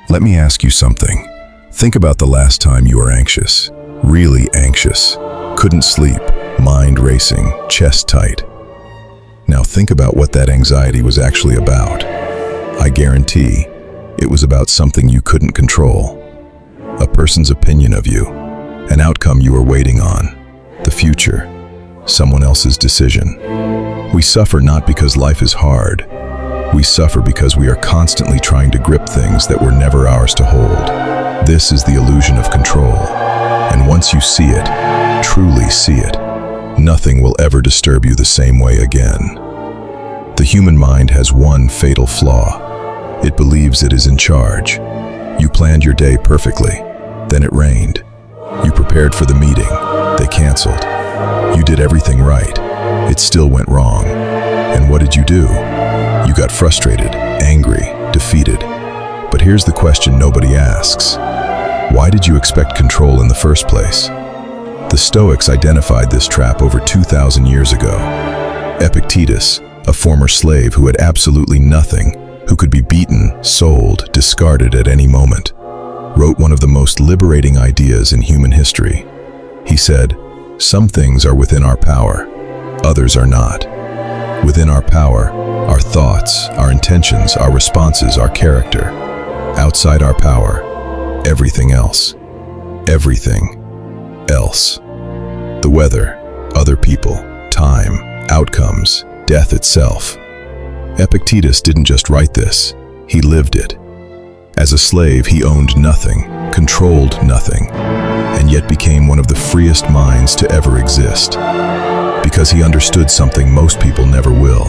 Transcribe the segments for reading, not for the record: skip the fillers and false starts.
Let me ask you something. Think about the last time you were anxious, really anxious, couldn't sleep, mind racing, chest tight. Now think about what that anxiety was actually about. I guarantee it was about something you couldn't control. A person's opinion of you, an outcome you were waiting on, the future, someone else's decision. We suffer not because life is hard. We suffer because we are constantly trying to grip things that were never ours to hold. This is the illusion of control. And once you see it, truly see it, nothing will ever disturb you the same way again. The human mind has one fatal flaw. It believes it is in charge. You planned your day perfectly, then it rained. You prepared for the meeting, they canceled. You did everything right, it still went wrong. And what did you do? You got frustrated, angry, defeated. But here's the question nobody asks. Why did you expect control in the first place? The Stoics identified this trap over 2,000 years ago. Epictetus, a former slave who had absolutely nothing, who could be beaten, sold, discarded at any moment, wrote one of the most liberating ideas in human history. He said, "Some things are within our power, others are not. Within our power, our thoughts, our intentions, our responses, our character. Outside our power, everything else. Everything else. The weather, other people, time, outcomes, death itself." Epictetus didn't just write this, he lived it. As a slave, he owned nothing, controlled nothing, and yet became one of the freest minds to ever exist. Because he understood something most people never will.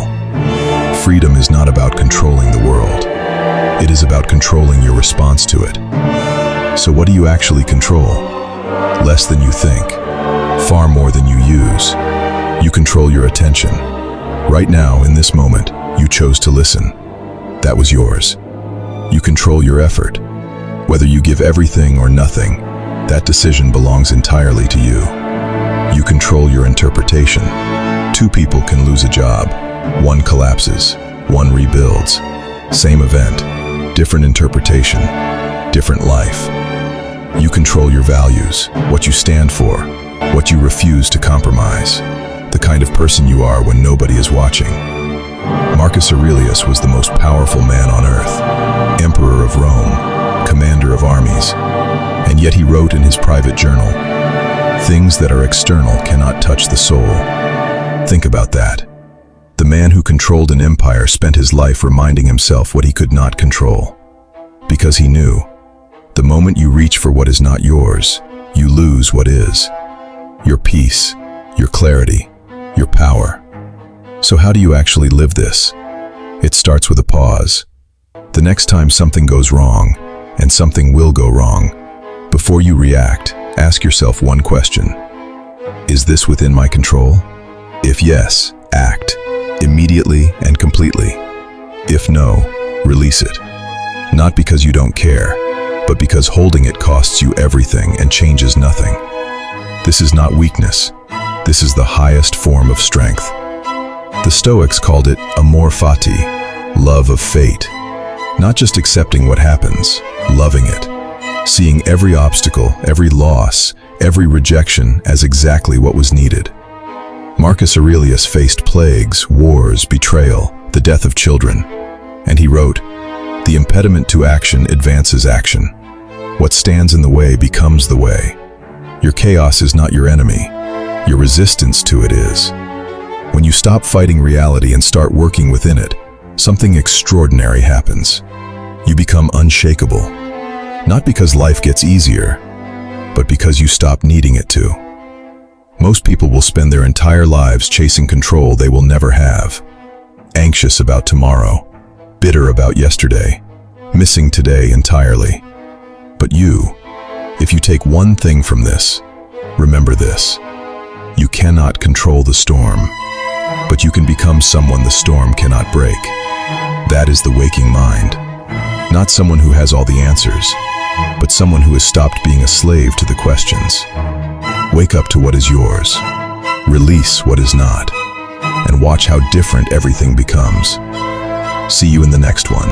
Freedom is not about controlling the world. It is about controlling your response to it. So what do you actually control? Less than you think, far more than you use. You control your attention. Right now, in this moment, you chose to listen. That was yours. You control your effort. Whether you give everything or nothing, that decision belongs entirely to you. You control your interpretation. Two people can lose a job. One collapses, one rebuilds. Same event, different interpretation, different life. You control your values, what you stand for, what you refuse to compromise, the kind of person you are when nobody is watching. Marcus Aurelius was the most powerful man on earth, emperor of Rome, commander of armies, and yet he wrote in his private journal, "Things that are external cannot touch the soul." Think about that. The man who controlled an empire spent his life reminding himself what he could not control. Because he knew, the moment you reach for what is not yours, you lose what is. Your peace, your clarity, your power. So how do you actually live this? It starts with a pause. The next time something goes wrong, and something will go wrong, before you react, ask yourself one question. Is this within my control? If yes, act, immediately and completely. If no, release it. Not because you don't care, but because holding it costs you everything and changes nothing. This is not weakness. This is the highest form of strength. The Stoics called it amor fati, love of fate. Not just accepting what happens, loving it. Seeing every obstacle, every loss, every rejection as exactly what was needed. Marcus Aurelius faced plagues, wars, betrayal, the death of children. And he wrote, "The impediment to action advances action. What stands in the way becomes the way." Your chaos is not your enemy. Your resistance to it is. When you stop fighting reality and start working within it, something extraordinary happens. You become unshakable. Not because life gets easier, but because you stop needing it to. Most people will spend their entire lives chasing control they will never have. Anxious about tomorrow, bitter about yesterday, missing today entirely. But you, if you take one thing from this, remember this. You cannot control the storm, but you can become someone the storm cannot break. That is the waking mind. Not someone who has all the answers, but someone who has stopped being a slave to the questions. Wake up to what is yours, release what is not, and watch how different everything becomes. See you in the next one.